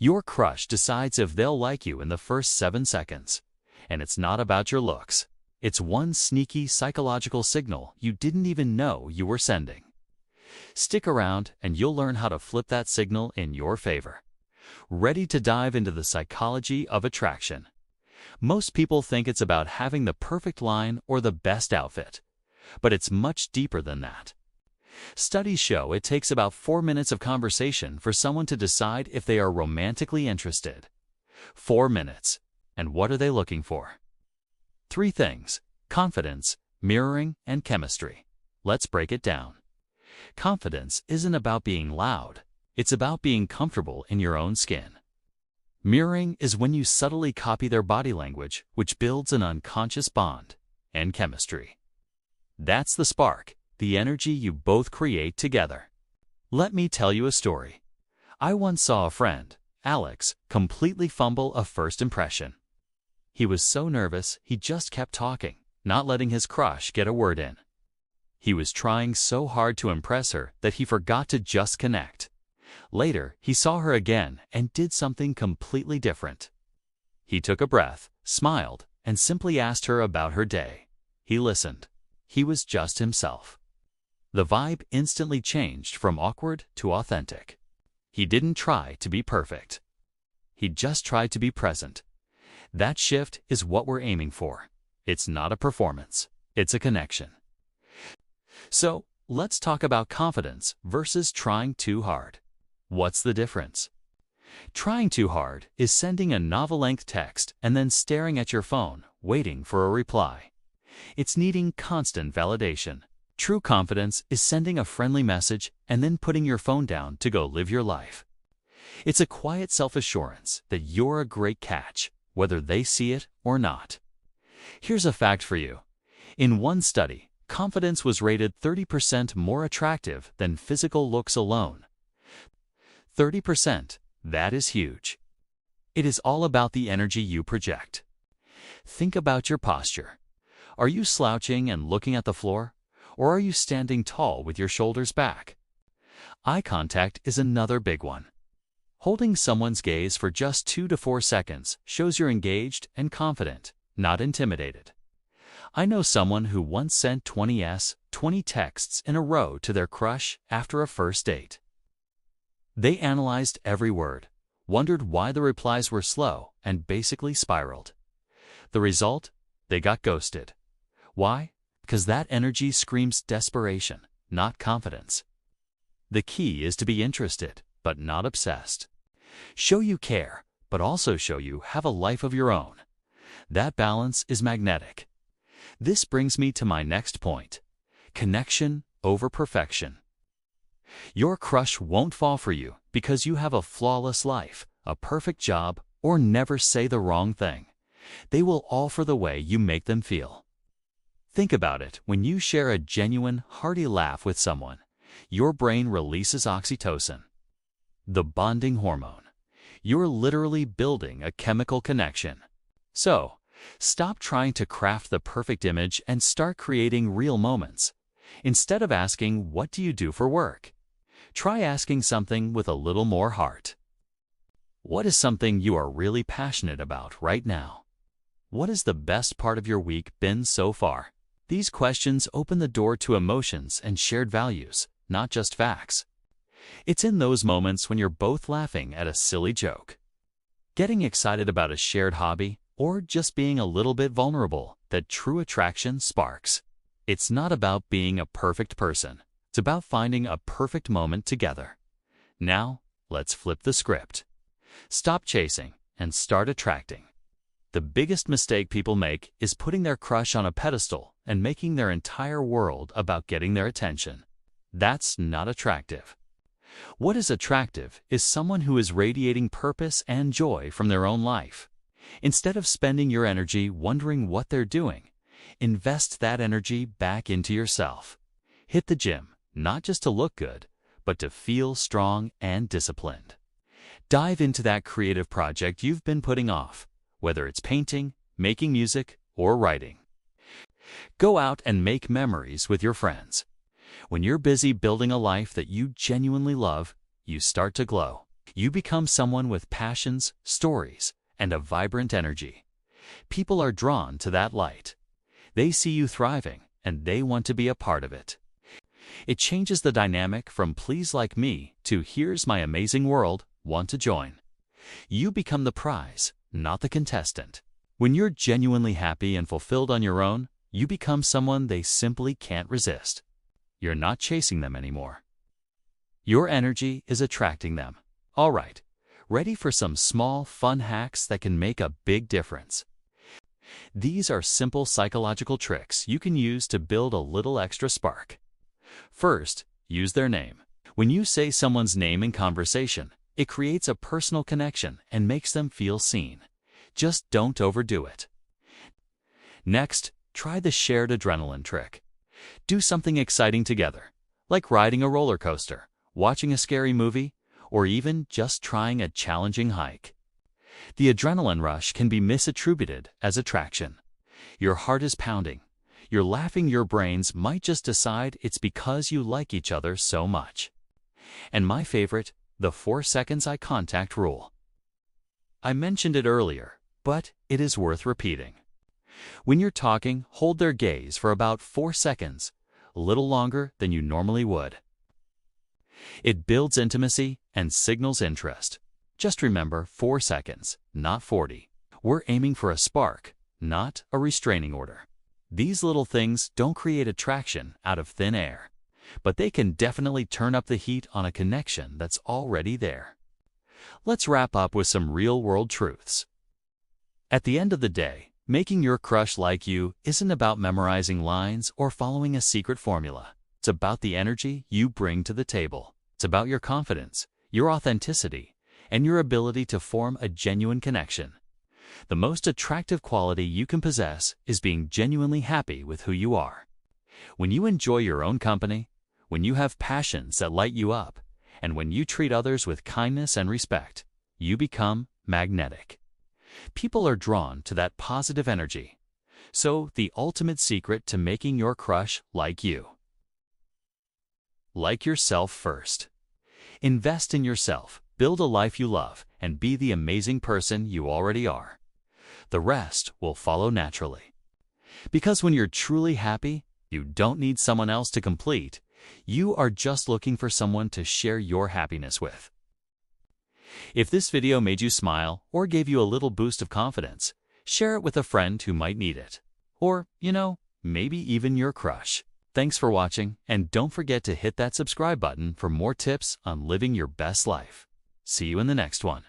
Your crush decides if they'll like you in the first 7 seconds. And it's not about your looks. It's one sneaky psychological signal you didn't even know you were sending. Stick around and you'll learn how to flip that signal in your favor. Ready to dive into the psychology of attraction? Most people think it's about having the perfect line or the best outfit, but it's much deeper than that. Studies show it takes about 4 minutes of conversation for someone to decide if they are romantically interested. 4 minutes. And what are they looking for? 3 things: confidence, mirroring, and chemistry. Let's break it down. Confidence isn't about being loud. It's about being comfortable in your own skin. Mirroring is when you subtly copy their body language, which builds an unconscious bond. And chemistry. That's the spark, the energy you both create together. Let me tell you a story. I once saw a friend, Alex, completely fumble a first impression. He was so nervous he just kept talking, not letting his crush get a word in. He was trying so hard to impress her that he forgot to just connect. Later, he saw her again and did something completely different. He took a breath, smiled, and simply asked her about her day. He listened. He was just himself. The vibe instantly changed from awkward to authentic. He didn't try to be perfect. He just tried to be present. That shift is what we're aiming for. It's not a performance. It's a connection. So, let's talk about confidence versus trying too hard. What's the difference? Trying too hard is sending a novel-length text and then staring at your phone, waiting for a reply. It's needing constant validation. True confidence is sending a friendly message and then putting your phone down to go live your life. It's a quiet self-assurance that you're a great catch, whether they see it or not. Here's a fact for you. In one study, confidence was rated 30% more attractive than physical looks alone. 30%, that is huge. It is all about the energy you project. Think about your posture. Are you slouching and looking at the floor? Or are you standing tall with your shoulders back? Eye contact is another big one. Holding someone's gaze for just 2 to 4 seconds shows you're engaged and confident, not intimidated. I know someone who once sent 20 texts in a row to their crush after a first date. They analyzed every word, wondered why the replies were slow, and basically spiraled. The result? They got ghosted. Why? Because that energy screams desperation, not confidence. The key is to be interested, but not obsessed. Show you care, but also show you have a life of your own. That balance is magnetic. This brings me to my next point: connection over perfection. Your crush won't fall for you because you have a flawless life, a perfect job, or never say the wrong thing. They will all for the way you make them feel. Think about it. When you share a genuine, hearty laugh with someone, your brain releases oxytocin, the bonding hormone. You're literally building a chemical connection. So, stop trying to craft the perfect image and start creating real moments. Instead of asking, "What do you do for work?" try asking something with a little more heart. What is something you are really passionate about right now? What is the best part of your week been so far? These questions open the door to emotions and shared values, not just facts. It's in those moments when you're both laughing at a silly joke, getting excited about a shared hobby, or just being a little bit vulnerable that true attraction sparks. It's not about being a perfect person. It's about finding a perfect moment together. Now, let's flip the script. Stop chasing and start attracting. The biggest mistake people make is putting their crush on a pedestal and making their entire world about getting their attention. That's not attractive. What is attractive is someone who is radiating purpose and joy from their own life. Instead of spending your energy wondering what they're doing, invest that energy back into yourself. Hit the gym, not just to look good, but to feel strong and disciplined. Dive into that creative project you've been putting off, whether it's painting, making music, or writing. Go out and make memories with your friends. When you're busy building a life that you genuinely love, you start to glow. You become someone with passions, stories, and a vibrant energy. People are drawn to that light. They see you thriving, and they want to be a part of it. It changes the dynamic from "please like me" to "here's my amazing world, want to join?" You become the prize, not the contestant. When you're genuinely happy and fulfilled on your own, you become someone they simply can't resist. You're not chasing them anymore. Your energy is attracting them. All right, ready for some small, fun hacks that can make a big difference? These are simple psychological tricks you can use to build a little extra spark. First, use their name. When you say someone's name in conversation, it creates a personal connection and makes them feel seen. Just don't overdo it. Next, try the shared adrenaline trick. Do something exciting together, like riding a roller coaster, watching a scary movie, or even just trying a challenging hike. The adrenaline rush can be misattributed as attraction. Your heart is pounding. You're laughing. Your brains might just decide it's because you like each other so much. And my favorite, the 4 seconds eye contact rule. I mentioned it earlier, but it is worth repeating. When you're talking, hold their gaze for about 4 seconds, a little longer than you normally would. It builds intimacy and signals interest. Just remember 4 seconds, not 40. We're aiming for a spark, not a restraining order. These little things don't create attraction out of thin air, but they can definitely turn up the heat on a connection that's already there. Let's wrap up with some real-world truths. At the end of the day, making your crush like you isn't about memorizing lines or following a secret formula. It's about the energy you bring to the table. It's about your confidence, your authenticity, and your ability to form a genuine connection. The most attractive quality you can possess is being genuinely happy with who you are. When you enjoy your own company, when you have passions that light you up, and when you treat others with kindness and respect, you become magnetic. People are drawn to that positive energy. So, the ultimate secret to making your crush like you. Like yourself first. Invest in yourself, build a life you love, and be the amazing person you already are. The rest will follow naturally. Because when you're truly happy, you don't need someone else to complete. You are just looking for someone to share your happiness with. If this video made you smile or gave you a little boost of confidence, share it with a friend who might need it. Or, maybe even your crush. Thanks for watching, and don't forget to hit that subscribe button for more tips on living your best life. See you in the next one.